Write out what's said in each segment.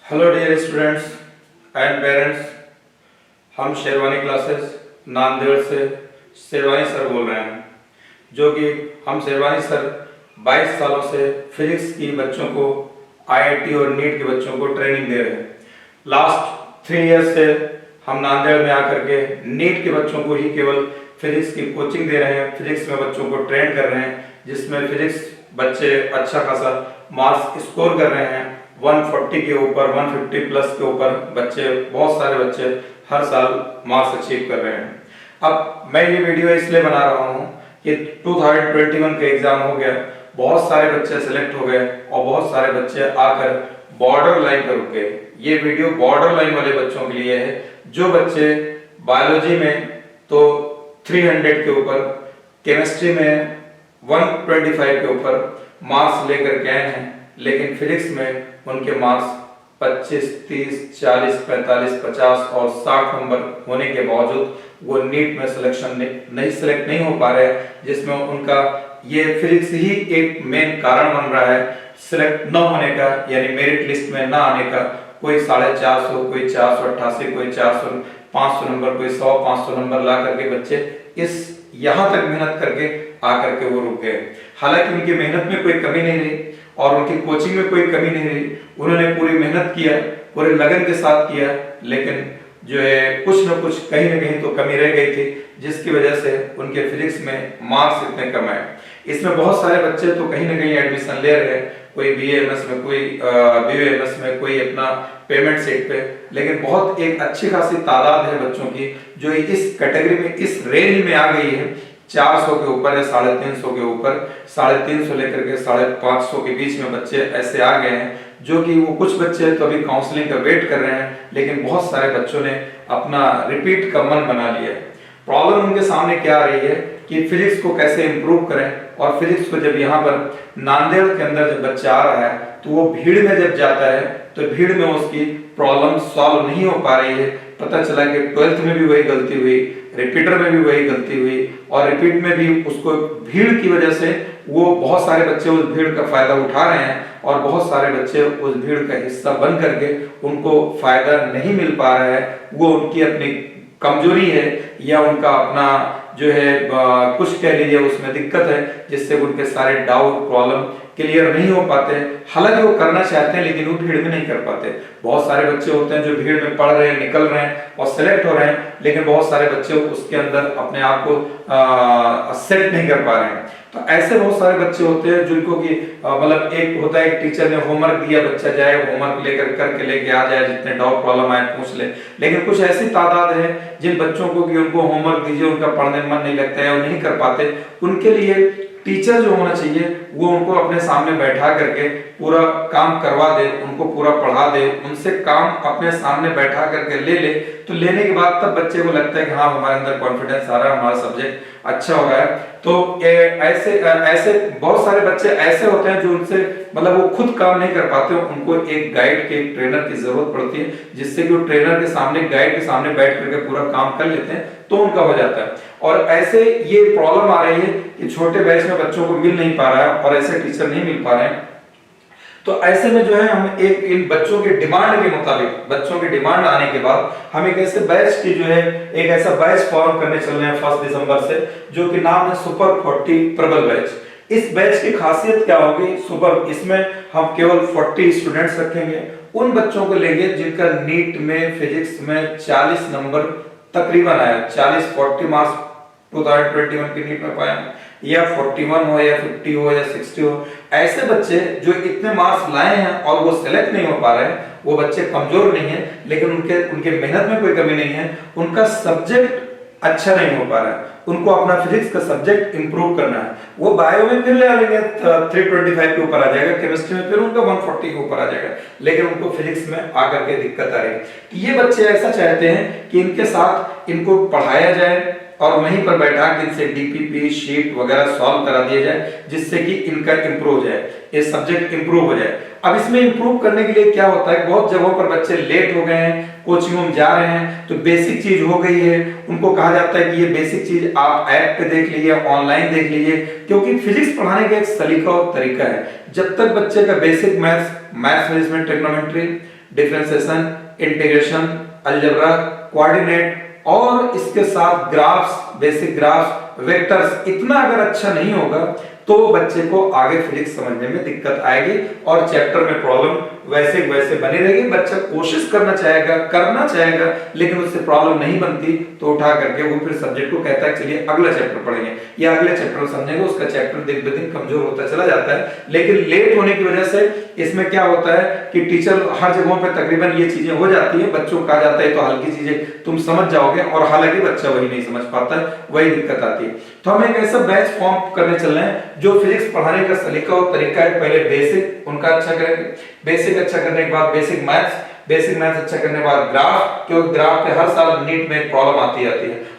Hello dear students and parents. हम Sherwani classes Nanded से sherwani sir बोल रहे हैं, जो कि हम शेरवानी सर 22 सालों से फिजिक्स की बच्चों को आईआईटी और नीट के बच्चों को ट्रेनिंग दे रहे हैं। लास्ट 3 इयर्स से हम नांदेड़ में आकर के नीट के बच्चों को ही केवल फिजिक्स की कोचिंग दे रहे हैं, फिजिक्स में बच्चों को ट्रेन कर रहे हैं, जिसमें फिजिक्स बच्चे अच्छा खासा मार्क्स स्कोर कर रहे हैं। 140 के ऊपर 150 प्लस के ऊपर बच्चे, बहुत सारे बच्चे हर साल मार्क्स अचीव कर रहे हैं। अब मैं ये वीडियो इसलिए बना रहा हूँ कि 2021 का एग्जाम हो गया, बहुत सारे बच्चे सिलेक्ट हो गए और बहुत सारे बच्चे आकर बॉर्डर लाइन पर रुक गए। ये वीडियो बॉर्डर लाइन वाले बच्चों के लिए है, जो बच्चे बायोलॉजी में तो 300 के ऊपर, केमिस्ट्री में 125 के ऊपर मार्क्स लेकर गए हैं, लेकिन फिजिक्स में उनके मार्क्स 25, 30, 40, 45, 50 और 60 नंबर होने के बावजूद वो नीट में सेलेक्ट नहीं हो पा रहे, जिसमें उनका ये फिजिक्स ही एक मेन कारण बन रहा है सिलेक्ट न होने का, यानी मेरिट लिस्ट में ना आने का। कोई 450, कोई 488, कोई 400, 500 नंबर, कोई 100, 500 नंबर ला करके बच्चे इस यहाँ तक मेहनत करके आकर के वो रुक गए। हालांकि उनकी मेहनत में कोई कमी नहीं रही और उनकी कोचिंग में कोई कमी नहीं रही, उन्होंने पूरी मेहनत किया, पूरे लगन के साथ किया, लेकिन जो है कुछ न कुछ कहीं ना कहीं तो कमी रह गई थी, जिसकी वजह से उनके फिजिक्स में मार्क्स इतने कम आए। इसमें बहुत सारे बच्चे तो कहीं ना कहीं एडमिशन ले रहे हैं, कोई बीएएमएस में, कोई बीयूएमएस में, कोई अपना पेमेंट सेट पे, लेकिन बहुत एक अच्छी खासी तादाद है बच्चों की जो इस कैटेगरी में, इस रेंज में आ गई है 400 के ऊपर या 350 के ऊपर, 350 लेकर के 550 के बीच में बच्चे ऐसे आ गए हैं, जो कि वो कुछ बच्चे तो अभी काउंसलिंग का वेट कर रहे हैं, लेकिन बहुत सारे बच्चों ने अपना रिपीट का मन बना लिया है। प्रॉब्लम उनके सामने क्या आ रही है कि फिजिक्स को कैसे इंप्रूव करें, और फिजिक्स को जब यहाँ पर नांदेड़ के अंदर जब बच्चा आ रहा है तो वो भीड़ में जब जाता है तो भीड़ में उसकी प्रॉब्लम सॉल्व नहीं हो पा रही है। पता चला कि 12th में भी वही गलती हुई, रिपीटर में भी वही गलती हुई, और रिपीट में भी उसको भीड़ की वजह से वो बहुत सारे बच्चे उस भीड़ का फायदा उठा रहे हैं और बहुत सारे बच्चे उस भीड़ का हिस्सा बन करके उनको फायदा नहीं मिल पा रहा है। वो उनकी अपनी कमजोरी है या उनका अपना जो है कुछ कह लीजिए उसमें दिक्कत है, जिससे उनके सारे डाउट प्रॉब्लम क्लियर नहीं हो पाते। हालांकि वो करना चाहते हैं लेकिन वो भीड़ में नहीं कर पाते। बहुत सारे बच्चे होते हैं जो भीड़ में पढ़ रहे हैं, निकल रहे हैं और सिलेक्ट हो रहे हैं, लेकिन बहुत सारे बच्चे उसके अंदर अपने आप को सेट नहीं कर पा रहे हैं। तो ऐसे बहुत सारे बच्चे होते हैं जिनको कि मतलब एक होता है टीचर ने होमवर्क दिया, बच्चा जाए होमवर्क लेकर करके लेके आ जाए, जितने डाउट प्रॉब्लम आए पूछ ले, लेकिन कुछ ऐसी तादाद है जिन बच्चों को कि उनको होमवर्क दीजिए, उनका पढ़ने में मन नहीं लगता है और नहीं कर पाते। उनके लिए टीचर जो होना चाहिए वो उनको अपने सामने बैठा करके पूरा काम करवा दे, उनको पूरा पढ़ा दे, उनसे काम अपने सामने बैठा करके ले, तो लेने के बाद तब बच्चे को लगता है कि हाँ हमारे अंदर कॉन्फिडेंस आ रहा है, हमारा सब्जेक्ट अच्छा हो रहा है। तो ऐसे बहुत सारे बच्चे ऐसे होते हैं जो उनसे मतलब वो खुद काम नहीं कर पाते, उनको एक गाइड के, एक ट्रेनर की जरूरत पड़ती है, जिससे कि वो ट्रेनर के सामने, गाइड के सामने बैठ करके पूरा काम कर लेते हैं तो उनका हो जाता है। और ऐसे ये प्रॉब्लम आ रही है कि छोटे बैच में बच्चों को मिल नहीं पा रहा है और ऐसे टीचर नहीं मिल पा रहे हैं। तो ऐसे में जो है हम एक इन बच्चों के डिमांड के मुताबिक, बच्चों की डिमांड आने के बाद हम एक ऐसे बैच की जो है एक ऐसा बैच फॉर्म करने चल रहे हैं 1 दिसंबर से, जो कि नाम है सुपर 40 प्रबल बैच। इस बैच की खासियत क्या होगी सुपर, इसमें हम केवल 40 स्टूडेंट्स रखेंगे, उन बच्चों को लेंगे जिनका नीट में फिजिक्स में 40 नंबर तकरीबन आया, 40 मार्क्स 2021 की नीट में पाया, या 41 हो या 50 हो या 60 हो। ऐसे बच्चे जो इतने मार्क्स लाए हैं और वो सिलेक्ट नहीं हो पा रहे हैं, वो बच्चे कमजोर नहीं है, लेकिन उनके मेहनत में कोई कमी नहीं है, उनका सब्जेक्ट अच्छा नहीं हो पा रहा है, उनको अपना फिजिक्स का सब्जेक्ट इंप्रूव करना है। वो बायो में फिर ले लेंगे 325 के ऊपर आ जाएगा, केमिस्ट्री में फिर उनका 140 के ऊपर आ जाएगा, लेकिन उनको फिजिक्स में आकर के दिक्कत आ रही है। ये बच्चे ऐसा चाहते हैं कि इनके साथ इनको पढ़ाया जाए और वहीं पर बैठा के इनसे डीपीपी शीट वगैरह सॉल्व करा दिया जाए, जिससे कि इनका इंप्रूव हो जाए, ये सब्जेक्ट इंप्रूव हो जाए। अब इसमें इंप्रूव करने के लिए क्या होता है, बहुत जगहों पर बच्चे लेट हो गए हैं, कोचिंग में जा रहे हैं, तो बेसिक चीज हो गई है, उनको कहा जाता है कि ये बेसिक चीज आप ऐप पे देख लीजिए, ऑनलाइन देख लीजिए, क्योंकि फिजिक्स पढ़ाने का एक सलीका और तरीका है। जब तक बच्चे का basic maths management, trigonometry, differentiation, integration, algebra, coordinate और इसके साथ ग्राफ्स, बेसिक ग्राफ्स, वेक्टर्स इतना अगर अच्छा नहीं होगा तो बच्चे को आगे फिजिक्स समझने में दिक्कत आएगी और चैप्टर में प्रॉब्लम वैसे वैसे बनी रहेगी। बच्चा कोशिश करना चाहेगा लेकिन उससे प्रॉब्लम नहीं बनती तो उठा करके वो फिर सब्जेक्ट को कहता है चलिए अगला चैप्टर पढ़ेंगे या अगले चैप्टर को समझेंगे, उसका चैप्टर दिन ब दिन कमजोर होता चला जाता है। लेकिन लेट होने की वजह से इसमें क्या होता है कि टीचर हर जगहों पर तकरीबन ये चीजें हो जाती है, बच्चों को कहा जाता है तो हल्की चीजें तुम समझ जाओगे और हालांकि बच्चा वही नहीं समझ पाता है, वही दिक्कत आती है। तो हम एक ऐसा बैच फॉर्म करने चल रहे हैं जो फिजिक्स पढ़ाने का सलीका और तरीका है। पहले बेसिक उनका अच्छा करेंगे, बेसिक अच्छा करने के बाद बेसिक मैथ्स अच्छा करने के बाद ग्राफ, क्योंकि ग्राफ पे हर साल नीट में प्रॉब्लम आती है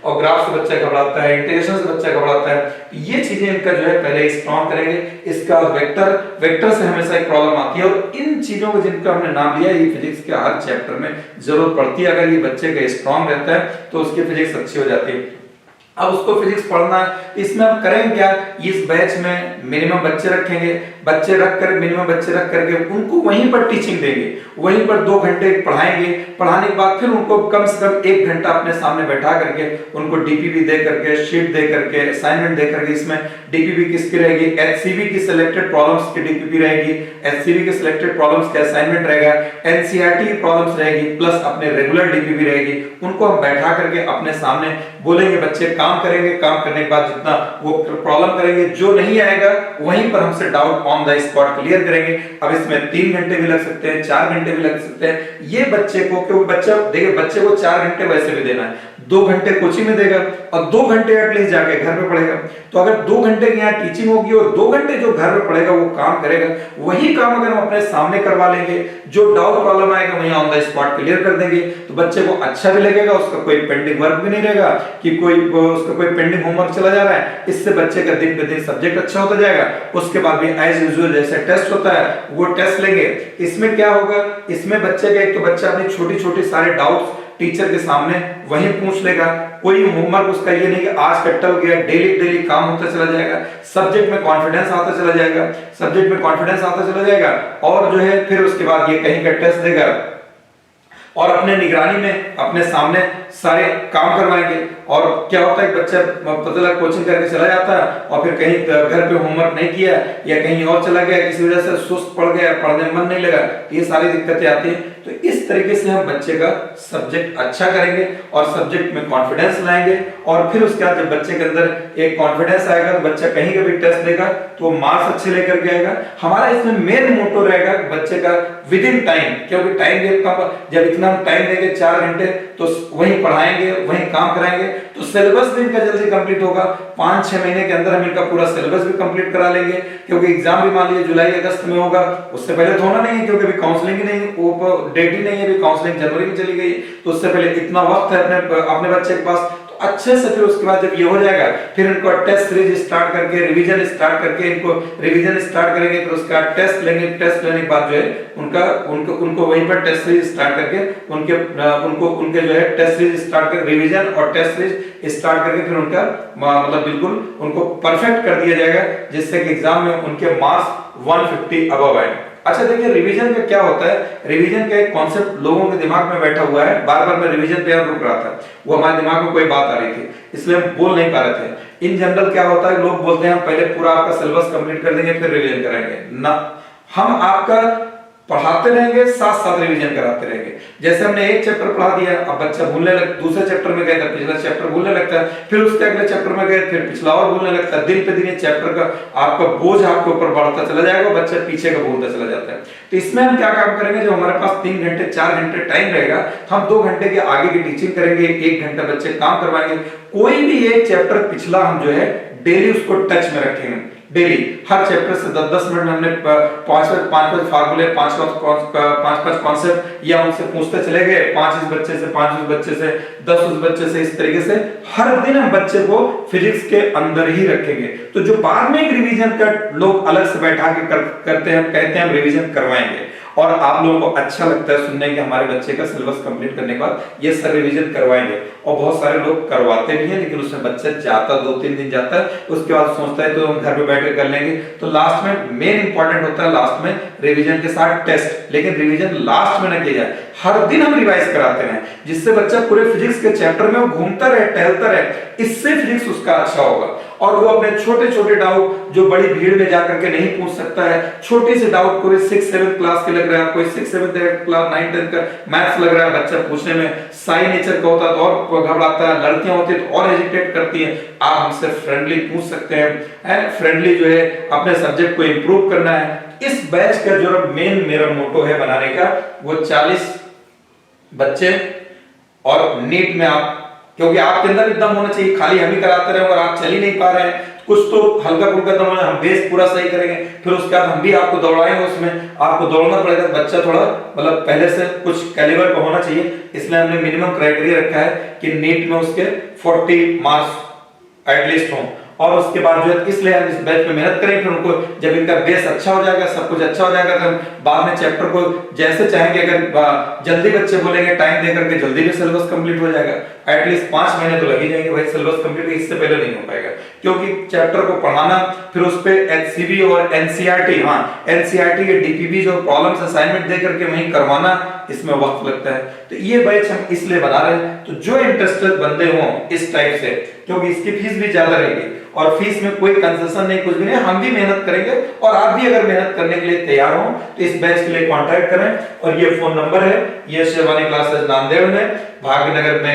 और ग्राफ से बच्चा घबराता है, इंटीग्रेशन से बच्चा घबराता है। ये चीजें इनका जो है पहले स्ट्रॉन्ग करेंगे। इसका वेक्टर से हमेशा एक प्रॉब्लम आती है और इन चीजों को जिनका हमने नाम लिया ये फिजिक्स के हर चैप्टर में जरूरत पड़ती है। अगर ये बच्चे का स्ट्रॉन्ग रहता है तो उसकी फिजिक्स अच्छी हो जाती है। अब उसको फिजिक्स पढ़ना है, इसमें हम करेंगे क्या, इस बैच में मिनिमम बच्चे रखेंगे, मिनिमम बच्चे रख करके उनको वहीं पर टीचिंग देंगे, वहीं पर 2 घंटे पढ़ाएंगे। पढ़ाने के बाद फिर उनको कम से कम 1 घंटा अपने सामने बैठा करके उनको डीपीबी दे करके, शीट दे करके, असाइनमेंट दे करके, इसमें डीपीबी किसकी रहेगी, एचसीबी की सिलेक्टेड प्रॉब्लम्स की डीपीबी रहेगी, एचसीबी की सिलेक्टेड प्रॉब्लम्स का असाइनमेंट रहेगा, एनसीईआरटी की प्रॉब्लम्स रहेगी प्लस अपने रेगुलर डीपीबी रहेगी। उनको हम बैठा करके अपने सामने बोलेंगे, बच्चे काम करेंगे, काम करने के बाद जितना वो प्रॉब्लम करेंगे, जो नहीं आएगा वहीं पर हमसे doubt on the spot clear करेंगे। अब इसमें 3 घंटे भी लग सकते हैं, 4 घंटे भी लग सकते हैं। ये बच्चे को, क्योंकि बच्चा देखिए बच्चे को 4 घंटे वैसे भी देना है, 2 घंटे कोचिंग में देगा और 2 घंटे एटलीस्ट जाके घर पे पढ़ेगा। तो अगर 2 घंटे की यहाँ टीचिंग होगी और 2 घंटे जो घर में पढ़ेगा वो काम करेगा, वही काम अगर हम अपने सामने करवा लेंगे, जो डाउट प्रॉब्लम आएगा वही ऑन द स्पॉट क्लियर कर देंगे, तो बच्चे को अच्छा भी लगेगा, उसका कोई पेंडिंग वर्क भी नहीं रहेगा कि उसका कोई पेंडिंग होमवर्क चला जा रहा है। इससे बच्चे का दिन पे दिन सब्जेक्ट अच्छा होता जाएगा। उसके बाद भी एज यूजुअल जैसे टेस्ट होता है वो टेस्ट लेंगे। इसमें क्या होगा, इसमें बच्चे का एक तो बच्चा अपनी छोटी-छोटी सारे डाउट्स टीचर के सामने वहीं पूछ लेगा। कोई होमवर्क उसका ये नहीं कि आज का टल गया, डेली काम होता चला जाएगा। सब्जेक्ट में कॉन्फिडेंस आता चला जाएगा और जो है फिर उसके बाद ये कहीं का टेस्ट देगा और अपने निगरानी में अपने सामने सारे काम करवाएंगे। और क्या होता है बच्चा पता लगा कोचिंग करके चला जाता है और फिर कहीं घर पे होमवर्क नहीं किया या कहीं और चला गया, किसी वजह से सुस्त पड़ गया, पढ़ने में मन नहीं लगा, ये सारी दिक्कतें आती हैं। तो इस तरीके से हम बच्चे का सब्जेक्ट अच्छा करेंगे और सब्जेक्ट में कॉन्फिडेंस लाएंगे और फिर उसके बाद जब बच्चे के अंदर एक कॉन्फिडेंस आएगा तो बच्चा कहीं का भी टेस्ट देगा तो मार्क्स अच्छे लेकर के आएगा। हमारा इसमें मेन मोटो रहेगा बच्चे का विद इन टाइम, क्योंकि टाइम जब इतना टाइम देंगे 4 घंटे तो वहीं पढ़ाएंगे, वहीं काम कराएंगे, तो सिलेबस भी इनका जल्दी कंप्लीट होगा। 5-6 महीने के अंदर हम इनका पूरा सिलेबस भी कंप्लीट करा लेंगे, क्योंकि एग्जाम भी मान लीजिए जुलाई अगस्त में होगा, उससे पहले तो होना नहीं है क्योंकि अभी काउंसलिंग ही नहीं, वो डेट ही नहीं है, अभी काउंसलिंग जनवरी में चली गई, तो उससे पहले इतना वक्त है अपने बच्चे के पास। अच्छे से फिर उसके बाद जब ये हो जाएगा फिर इनको टेस्ट सीरीज स्टार्ट करके रिवीजन स्टार्ट करेंगे, फिर उसका टेस्ट लेंगे। टेस्ट लेने के बाद जो है उनको वहीं पर टेस्ट सीरीज स्टार्ट करके उनके जो है टेस्ट सीरीज स्टार्ट कर रिवीजन और टेस्ट सीरीज स्टार्ट करके फिर उनका मतलब बिल्कुल उनको परफेक्ट कर दिया जाएगा, जिससे कि एग्जाम में उनके मार्क्स 150 अबव आए। अच्छा देखिए रिवीजन का क्या होता है, रिवीजन का एक कॉन्सेप्ट लोगों के दिमाग में बैठा हुआ है, बार-बार मैं रिवीजन पे रुक रहा था, वो हमारे दिमाग में कोई बात आ रही थी इसलिए हम बोल नहीं पा रहे थे। इन जनरल क्या होता है, लोग बोलते हैं हम पहले पूरा आपका सिलेबस कंप्लीट कर देंगे फिर रिवीजन कराएंगे ना, हम आपका पढ़ाते रहेंगे साथ साथ रिवीजन कराते रहेंगे। जैसे हमने एक चैप्टर पढ़ा दिया, अब बच्चा भूलने लग, दूसरे चैप्टर में गए तो पिछला चैप्टर भूलने लगता है, फिर उसके अगले चैप्टर में गए फिर पिछला और भूलने लगता है। दिन पे दिन ये चैप्टर का आपका बोझ आपके ऊपर बढ़ता चला जाएगा, बच्चा पीछे का भूलता चला जाता है। तो इसमें हम क्या काम करेंगे, जो हमारे पास 3 घंटे 4 घंटे टाइम रहेगा, हम 2 घंटे के आगे की टीचिंग करेंगे, 1 घंटा बच्चे काम करवाएंगे। कोई भी एक चैप्टर पिछला हम जो है डेली उसको टच में रखेंगे। डेली हर चैप्टर से 10-10 मिनट में हमने 5-5 फार्मूले, 5-5 कॉन्सेप्ट या उनसे पूछते चले गए, 5 इस बच्चे से, 5 उस बच्चे से, 10 उस बच्चे से, इस तरीके से हर दिन हम बच्चे को फिजिक्स के अंदर ही रखेंगे। तो जो बाद में एक रिवीजन का लोग अलग से बैठा के करते हैं, कहते हैं हम रिवीजन करवाएंगे और आप लोगों को अच्छा लगता है सुनने कि हमारे बच्चे का सिलेबस कंप्लीट करने के बाद ये सर रिवीजन करवाएंगे, और बहुत सारे लोग करवाते भी हैं, लेकिन उसमें बच्चा जाता 2-3 दिन जाता है, उसके बाद सोचता है तो हम घर पे बैठकर कर लेंगे। तो लास्ट में मेन इंपॉर्टेंट होता है लास्ट में रिवीजन के साथ टेस्ट, लेकिन रिवीजन लास्ट में न किया जाए, हर दिन हम रिवाइज कराते हैं, जिससे बच्चा पूरे फिजिक्स के चैप्टर में वो घूमता रहे, टहलता रहे, इससे फिजिक्स उसका अच्छा होगा। और वो अपने छोटे छोटे डाउट जो बड़ी भीड़ में जाकर के नहीं पूछ सकता है, छोटी सी डाउट कोई 6-7 क्लास के लग रहा है, कोई 6-7 क्लास 9-10 का मैथ्स लग रहा है, बच्चा पूछने में साई नेचर का होता है तो और घबराता है, लड़कियां होती है तो और हेजिटेट करती हैं, आप हमसे फ्रेंडली पूछ सकते हैं, फ्रेंडली जो है अपने सब्जेक्ट को इंप्रूव करना है। इस बैच का जो मेन मेरा मोटो है बनाने का, वो 40 बच्चे, और नीट में आप, क्योंकि आपके अंदर भी दम होना चाहिए, खाली हम ही कराते रहे और आप चल ही नहीं पा रहे हैं, कुछ तो हल्का फुल्का दम होना, हम बेस पूरा सही करेंगे, फिर उसके बाद हम भी आपको दौड़ाएंगे, उसमें आपको दौड़ना पड़ेगा, बच्चा थोड़ा मतलब पहले से कुछ कैलिबर का होना चाहिए, इसलिए हमने मिनिमम क्राइटेरिया रखा है कि नीट में उसके 40 मार्क्स एटलीस्ट हों। और उसके बाद जो है इसलिए हम इस बैच में मेहनत करें, फिर उनको जब इनका बेस अच्छा हो जाएगा, सब कुछ अच्छा हो जाएगा, तो हम बाद में चैप्टर को जैसे चाहेंगे, अगर जल्दी बच्चे बोलेंगे टाइम दे करके जल्दी भी सिलेबस कंप्लीट हो जाएगा, एटलीस्ट 5 महीने तो लग ही जाएंगे भाई सिलेबस कंप्लीट, इससे पहले नहीं हो पाएगा, क्योंकि चैप्टर को पढ़ाना, फिर उस पे एचसीबी और एनसीईआरटी, एनसीईआरटी के डीपीबी जो प्रॉब्लम्स असाइनमेंट दे करके वहीं करवाना, इसमें वक्त लगता है। तो ये बैच हम इसलिए बना रहे हैं, तो जो इंटरेस्टेड बंदे हों इस टाइप से, क्योंकि इसकी फीस भी ज्यादा रहेगी, और फीस में कोई कंसेशन नहीं, कुछ भी नहीं, हम भी मेहनत करेंगे, और आप भी अगर मेहनत करने के लिए तैयार हो तो इस बैच के लिए कांटेक्ट करें। और ये फोन नंबर है, ये शेरवानी क्लासेस नांदेड़ में, भाग्यनगर में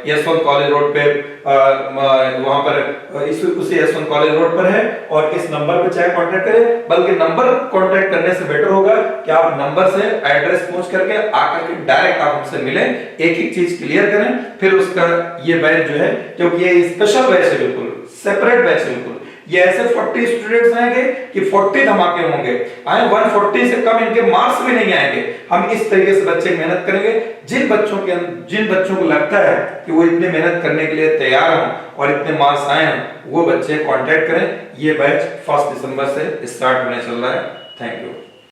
यशवंत कॉलेज रोड पे, वहां पर उसी यशवंत कॉलेज रोड पर है, और इस नंबर पे चाहे कांटेक्ट करें, बल्कि नंबर कांटेक्ट करने से बेटर होगा कि आप नंबर से एड्रेस पूछ करके आकर के डायरेक्ट आप हमसे मिलें, एक एक चीज क्लियर करें, फिर उसका ये बैच जो है, क्योंकि ये स्पेशल बैच है, बिल्कुल सेपरेट बैच है, बिल्कुल ये ऐसे 40 स्टूडेंट्स आएंगे कि 40 धमाके होंगे, 140 से कम इनके मार्क्स भी नहीं आएंगे। हम इस तरीके से बच्चे मेहनत करेंगे, जिन बच्चों को लगता है कि वो इतने मेहनत करने के लिए तैयार हों और इतने मार्क्स आए हैं, वो बच्चे कांटेक्ट करें। ये बैच 1 दिसंबर से स्टार्ट होने चल रहा है। Thank you.